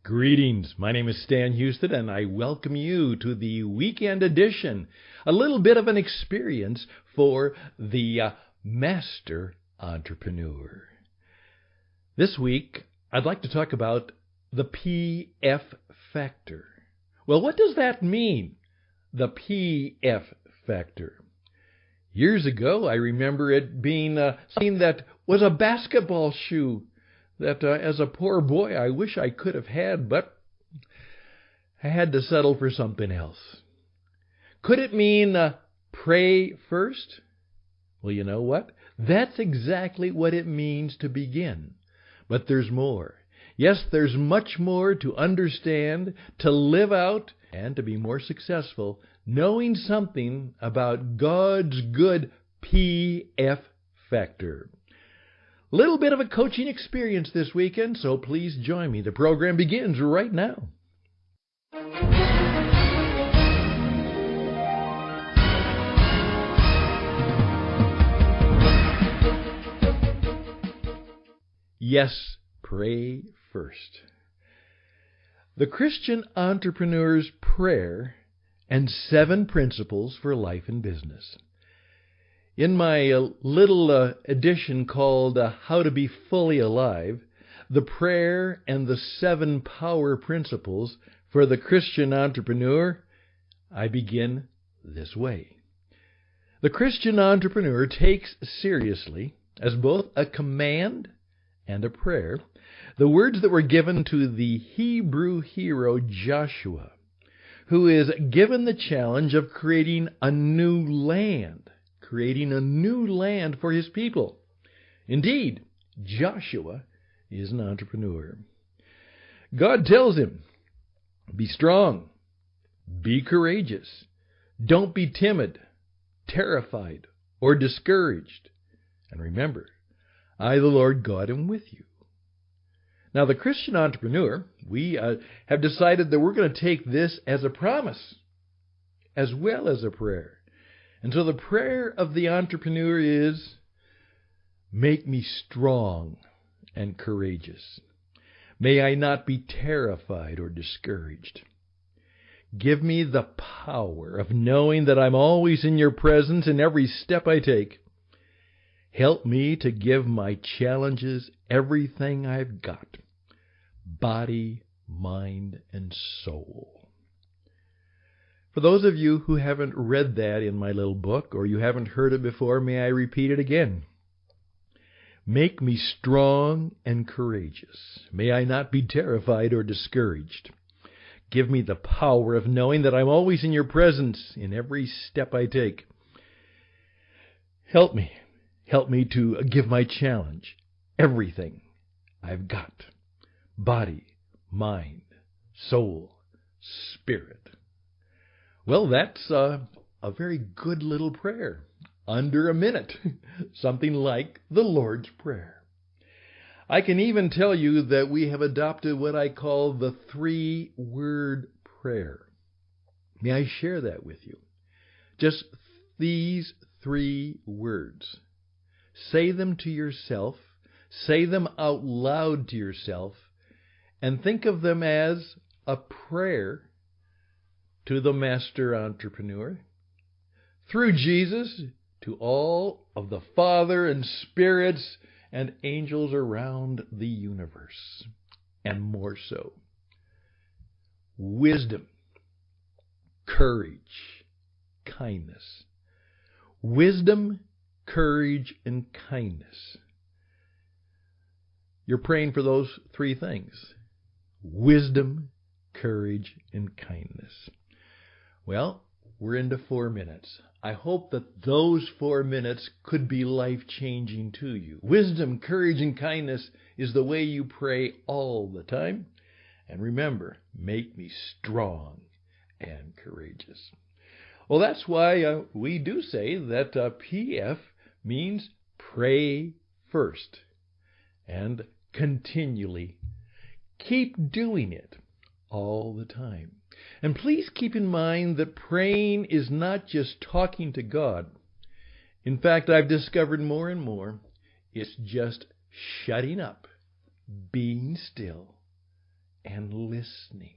Greetings. My name is Stan Houston, and I welcome you to the weekend edition, a little bit of an experience for the master entrepreneur. This week, I'd like to talk about the PF factor. Well, what does that mean, the PF factor? Years ago, I remember it being something that was a basketball shoe that as a poor boy I wish I could have had, but I had to settle for something else. Could it mean pray first? Well, you know what? That's exactly what it means to begin. But there's more. Yes, there's much more to understand, to live out, and to be more successful, knowing something about God's good PF factor. Little bit of a coaching experience this weekend, so please join me. The program begins right now. Yes, pray first. The Christian Entrepreneur's Prayer and 7 Principles for Life and Business. In my little edition called How to Be Fully Alive, the prayer and the 7 power principles for the Christian entrepreneur, I begin this way. The Christian entrepreneur takes seriously, as both a command and a prayer, the words that were given to the Hebrew hero Joshua, who is given the challenge of creating a new land for his people. Indeed, Joshua is an entrepreneur. God tells him, be strong, be courageous, don't be timid, terrified, or discouraged. And remember, I, the Lord God, am with you. Now, the Christian entrepreneur, we have decided that we're going to take this as a promise as well as a prayer. And so the prayer of the entrepreneur is, make me strong and courageous. May I not be terrified or discouraged. Give me the power of knowing that I'm always in your presence in every step I take. Help me to give my challenges everything I've got, body, mind, and soul. For those of you who haven't read that in my little book, or you haven't heard it before, may I repeat it again? Make me strong and courageous. May I not be terrified or discouraged. Give me the power of knowing that I'm always in your presence in every step I take. Help me to give my challenge everything I've got. Body, mind, soul, spirit. Well, that's a very good little prayer. Under a minute. Something like the Lord's Prayer. I can even tell you that we have adopted what I call the 3-word prayer. May I share that with you? Just these 3 words. Say them to yourself. Say them out loud to yourself. And think of them as a prayer to the master entrepreneur, through Jesus, to all of the Father and spirits and angels around the universe, and more so. Wisdom, courage, kindness. Wisdom, courage, and kindness. You're praying for those 3 things. Wisdom, courage, and kindness. Well, we're into 4 minutes. I hope that those 4 minutes could be life-changing to you. Wisdom, courage, and kindness is the way you pray all the time. And remember, make me strong and courageous. Well, that's why we do say that PF means pray first. And continually keep doing it all the time. And please keep in mind that praying is not just talking to God. In fact, I've discovered more and more, it's just shutting up, being still, and and listening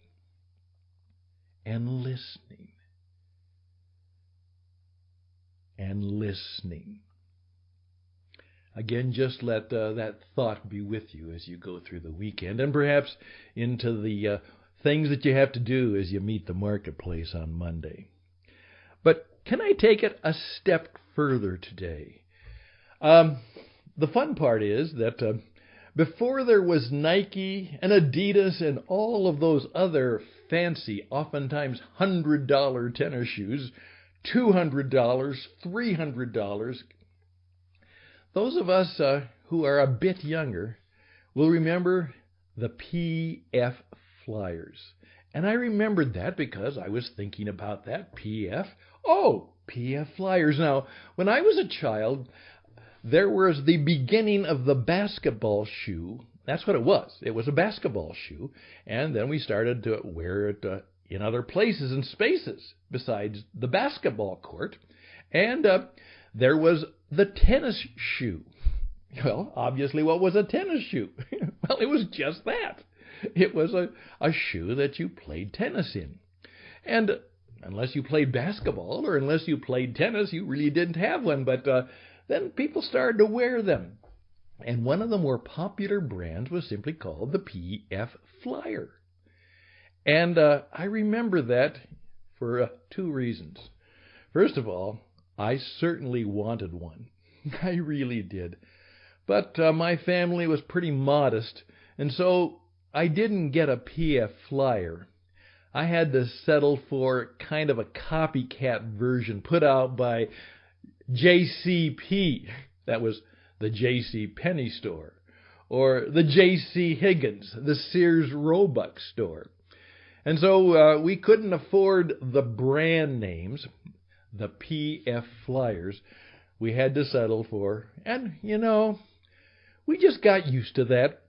and listening and listening. Again, just let that thought be with you as you go through the weekend and perhaps into the things that you have to do as you meet the marketplace on Monday. But can I take it a step further today? The fun part is that before there was Nike and Adidas and all of those other fancy, oftentimes $100 tennis shoes, $200, $300, those of us who are a bit younger will remember the PF Flyers. And I remembered that because I was thinking about that. PF. Oh, PF Flyers. Now, when I was a child, there was the beginning of the basketball shoe. That's what it was. It was a basketball shoe. And then we started to wear it in other places and spaces besides the basketball court. And there was the tennis shoe. Well, obviously, what was a tennis shoe? Well, it was just that. It was a shoe that you played tennis in. And unless you played basketball or unless you played tennis, you really didn't have one. But then people started to wear them. And one of the more popular brands was simply called the PF Flyer. And I remember that for two reasons. First of all, I certainly wanted one. I really did. But my family was pretty modest, and so I didn't get a PF Flyer. I had to settle for kind of a copycat version put out by JCP. That was the J.C. Penney store. Or the J.C. Higgins, the Sears Roebuck store. And so we couldn't afford the brand names, the PF Flyers. We had to settle for, and we just got used to that,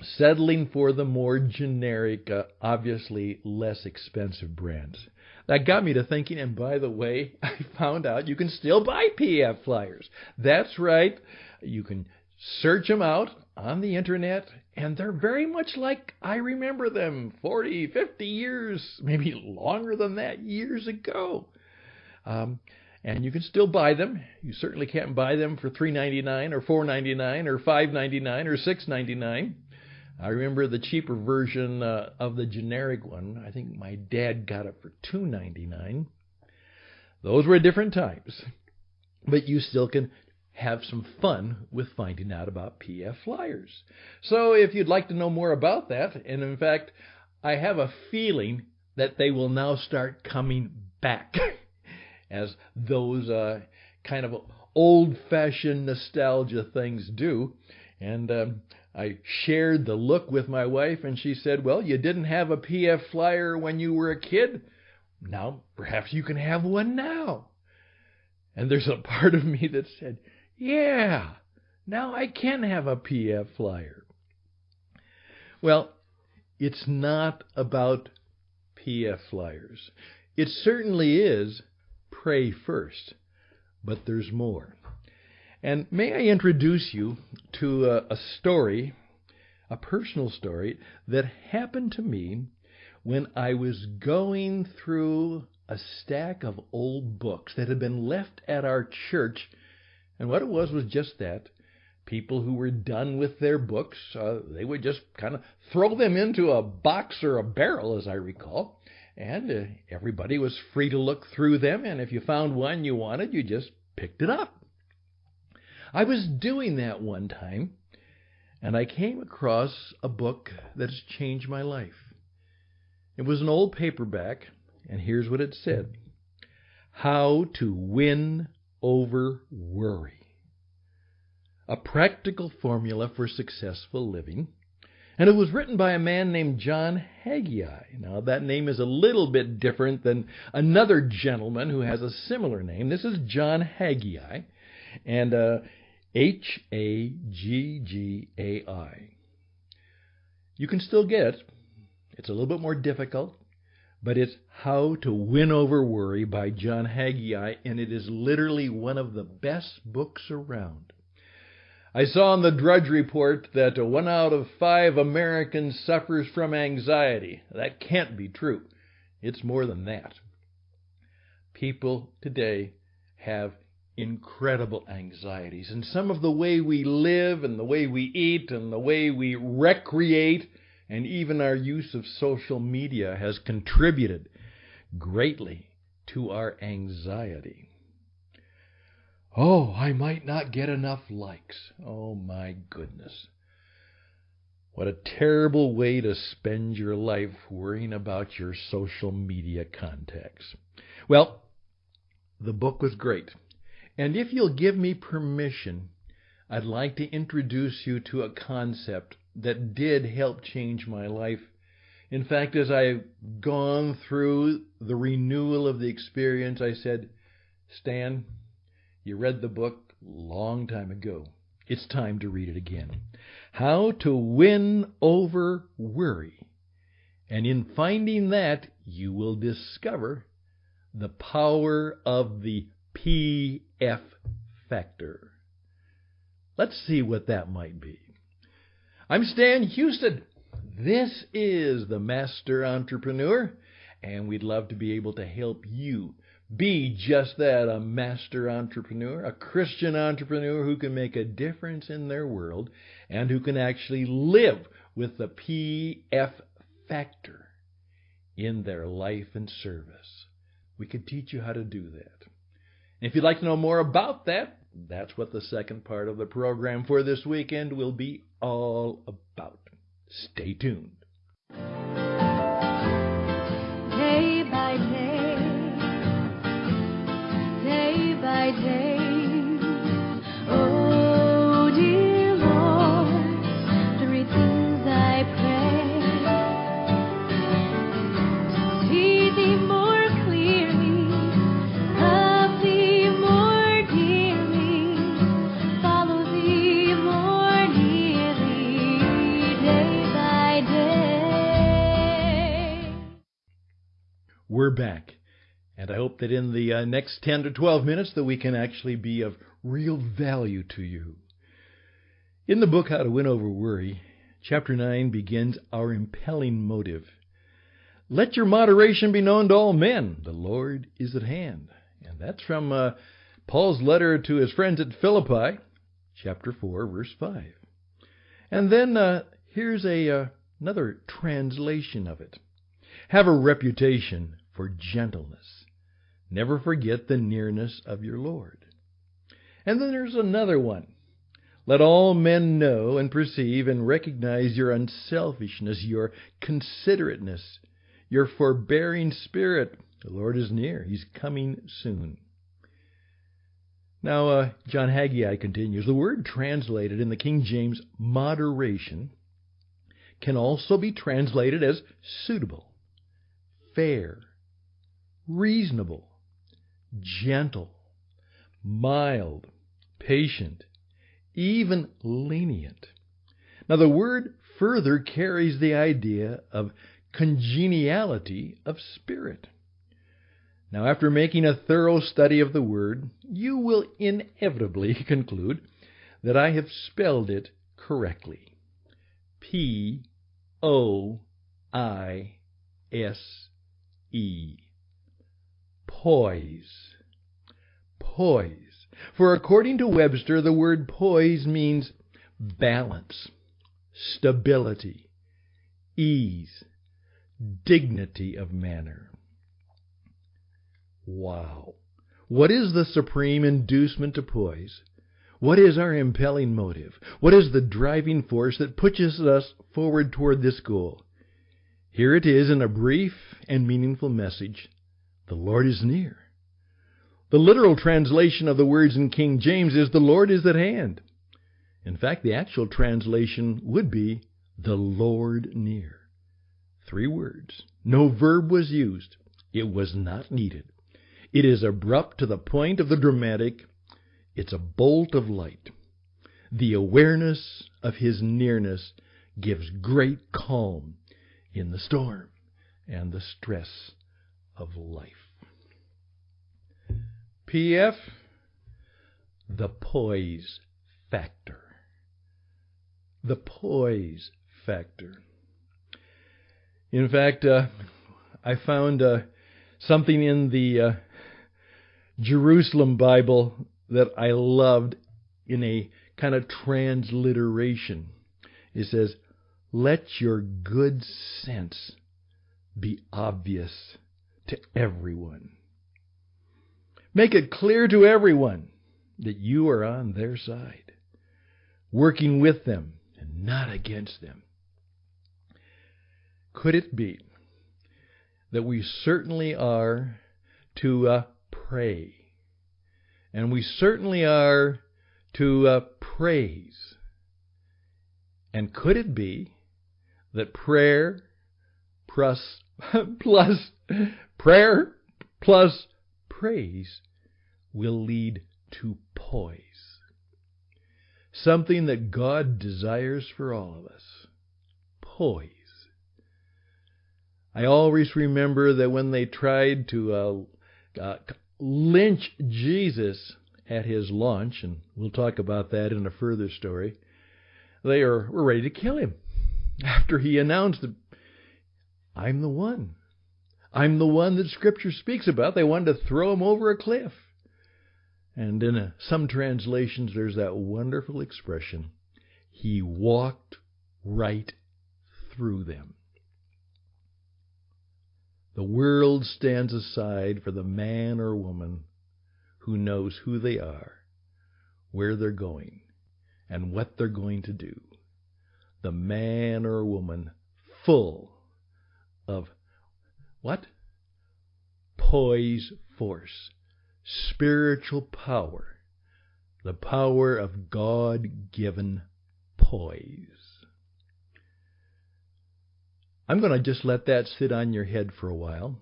settling for the more generic, obviously less expensive brands. That got me to thinking, and by the way, I found out you can still buy PF Flyers. That's right. You can search them out on the internet, and they're very much like I remember them 40, 50 years, maybe longer than that, years ago. And you can still buy them. You certainly can't buy them for $3.99 or $4.99 or $5.99 or $6.99. I remember the cheaper version of the generic one. I think my dad got it for $2.99. Those were different times. But you still can have some fun with finding out about PF Flyers. So if you'd like to know more about that, and in fact, I have a feeling that they will now start coming back as those kind of old-fashioned nostalgia things do. And I shared the look with my wife, and she said, well, you didn't have a PF Flyer when you were a kid. Now, perhaps you can have one now. And there's a part of me that said, yeah, now I can have a PF Flyer. Well, it's not about PF Flyers. It certainly is pray first, but there's more. And may I introduce you to a story, a personal story, that happened to me when I was going through a stack of old books that had been left at our church. And what it was just that. People who were done with their books, they would just kind of throw them into a box or a barrel, as I recall. And everybody was free to look through them, and if you found one you wanted, you just picked it up. I was doing that one time, and I came across a book that has changed my life. It was an old paperback, and here's what it said. How to Win Over Worry. A practical formula for successful living. And it was written by a man named John Haggai. Now, that name is a little bit different than another gentleman who has a similar name. This is John Haggai, and Haggai. You can still get it. It's a little bit more difficult, but it's How to Win Over Worry by John Haggai, and it is literally one of the best books around. I saw in the Drudge Report that 1 out of 5 Americans suffers from anxiety. That can't be true. It's more than that. People today have incredible anxieties, and some of the way we live and the way we eat and the way we recreate and even our use of social media has contributed greatly to our anxiety. Oh, I might not get enough likes. Oh my goodness. What a terrible way to spend your life worrying about your social media contacts. Well, the book was great. And if you'll give me permission, I'd like to introduce you to a concept that did help change my life. In fact, as I've gone through the renewal of the experience, I said, Stan, you read the book a long time ago. It's time to read it again. How to Win Over Worry. And in finding that, you will discover the power of the PF factor. Let's see what that might be. I'm Stan Houston. This is the Master Entrepreneur, and we'd love to be able to help you be just that, a master entrepreneur, a Christian entrepreneur who can make a difference in their world and who can actually live with the PF factor in their life and service. We can teach you how to do that. If you'd like to know more about that, that's what the second part of the program for this weekend will be all about. Stay tuned. Day by day, day by day, oh dear Lord, 3 things I pray: to see Thee more clearly, love Thee more dearly, follow Thee more nearly, day by day. We're back. And I hope that in the next 10 to 12 minutes that we can actually be of real value to you. In the book, How to Win Over Worry, Chapter 9 begins our impelling motive. Let your moderation be known to all men. The Lord is at hand. And that's from Paul's letter to his friends at Philippi, Chapter 4, verse 5. And then here's another translation of it. Have a reputation for gentleness. Never forget the nearness of your Lord. And then there's another one. Let all men know and perceive and recognize your unselfishness, your considerateness, your forbearing spirit. The Lord is near. He's coming soon. Now, John Haggai continues, the word translated in the King James, moderation, can also be translated as suitable, fair, reasonable, gentle, mild, patient, even lenient. Now, the word further carries the idea of congeniality of spirit. Now, after making a thorough study of the word, you will inevitably conclude that I have spelled it correctly. P-O-I-S-E. Poise. Poise. For according to Webster, the word poise means balance, stability, ease, dignity of manner. Wow. What is the supreme inducement to poise? What is our impelling motive? What is the driving force that pushes us forward toward this goal? Here it is in a brief and meaningful message. The Lord is near. The literal translation of the words in King James is, the Lord is at hand. In fact, the actual translation would be, the Lord near. 3 words. No verb was used. It was not needed. It is abrupt to the point of the dramatic. It's a bolt of light. The awareness of His nearness gives great calm in the storm and the stress of life. PF, the poise factor. the poise factor. In fact, I found something in the Jerusalem Bible that I loved in a kind of transliteration. It says, "Let your good sense be obvious to everyone." Make it clear to everyone that you are on their side, working with them and not against them. Could it be that we certainly are to pray, and we certainly are to praise? And could it be that prayer plus praise will lead to poise? Something that God desires for all of us. Poise. I always remember that when they tried to lynch Jesus at his launch, and we'll talk about that in a further story, they were ready to kill him after he announced that, I'm the one. I'm the one that Scripture speaks about. They wanted to throw him over a cliff. And in some translations, there's that wonderful expression, he walked right through them. The world stands aside for the man or woman who knows who they are, where they're going, and what they're going to do. The man or woman full of what? Poise force, spiritual power, the power of God-given poise. I'm going to just let that sit on your head for a while.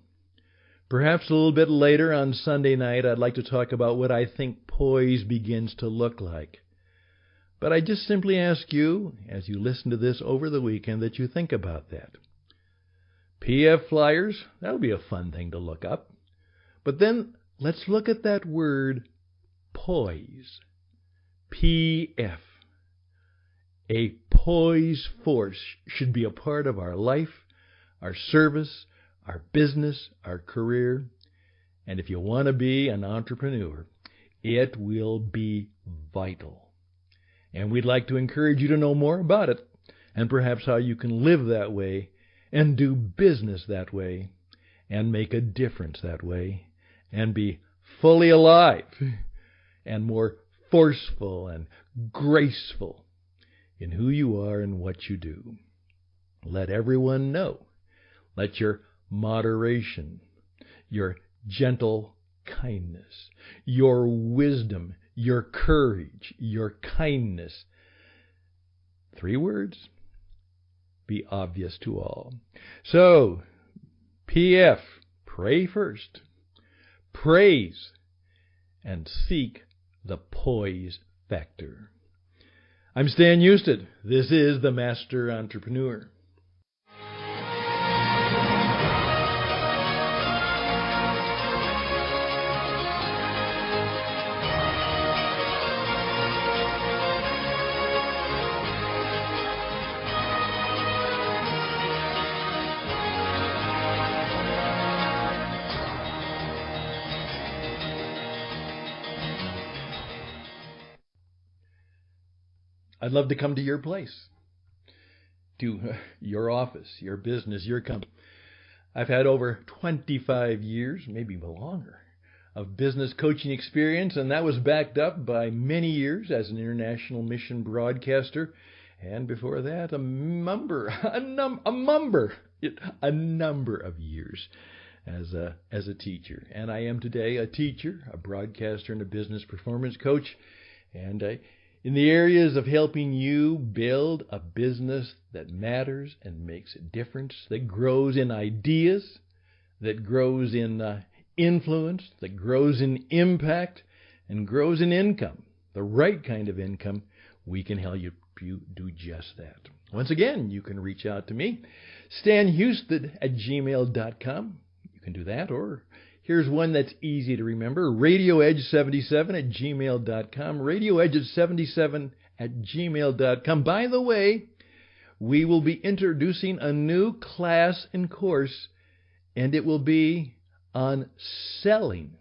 Perhaps a little bit later on Sunday night, I'd like to talk about what I think poise begins to look like. But I just simply ask you, as you listen to this over the weekend, that you think about that. PF Flyers, that'll be a fun thing to look up. But then let's look at that word poise. PF. A poise force should be a part of our life, our service, our business, our career. And if you want to be an entrepreneur, it will be vital. And we'd like to encourage you to know more about it, and perhaps how you can live that way and do business that way and make a difference that way and be fully alive and more forceful and graceful in who you are and what you do. Let everyone know. Let your moderation, your gentle kindness, your wisdom, your courage, your kindness, 3 words, be obvious to all. So, PF, pray first, praise, and seek the poise factor. I'm Stan Houston. This is The Master Entrepreneur. I'd love to come to your place, to your office, your business, your company. I've had over 25 years, maybe longer, of business coaching experience, and that was backed up by many years as an international mission broadcaster, and before that, a number of years as a teacher. And I am today a teacher, a broadcaster, and a business performance coach, and in the areas of helping you build a business that matters and makes a difference, that grows in ideas, that grows in influence, that grows in impact, and grows in income, the right kind of income, we can help you do just that. Once again, you can reach out to me, stanhouston@gmail.com. You can do that, or here's one that's easy to remember, radioedge77@gmail.com, radioedge77 gmail.com. By the way, we will be introducing a new class and course, and it will be on selling.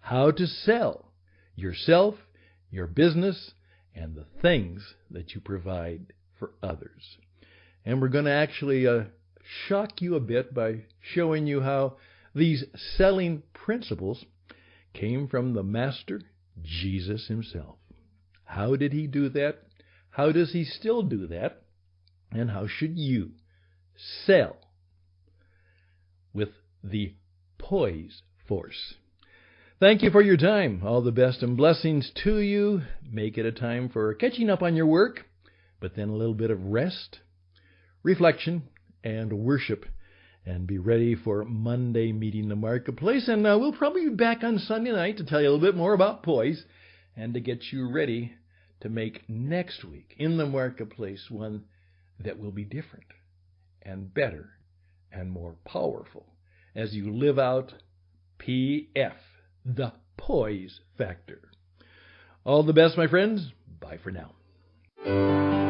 How to sell yourself, your business, and the things that you provide for others. And we're going to actually shock you a bit by showing you how these selling principles came from the Master, Jesus himself. How did he do that? How does he still do that? And how should you sell with the poise force? Thank you for your time. All the best and blessings to you. Make it a time for catching up on your work, but then a little bit of rest, reflection, and worship. And be ready for Monday Meeting the Marketplace. And we'll probably be back on Sunday night to tell you a little bit more about poise and to get you ready to make next week in the marketplace one that will be different and better and more powerful as you live out PF, the poise factor. All the best, my friends. Bye for now.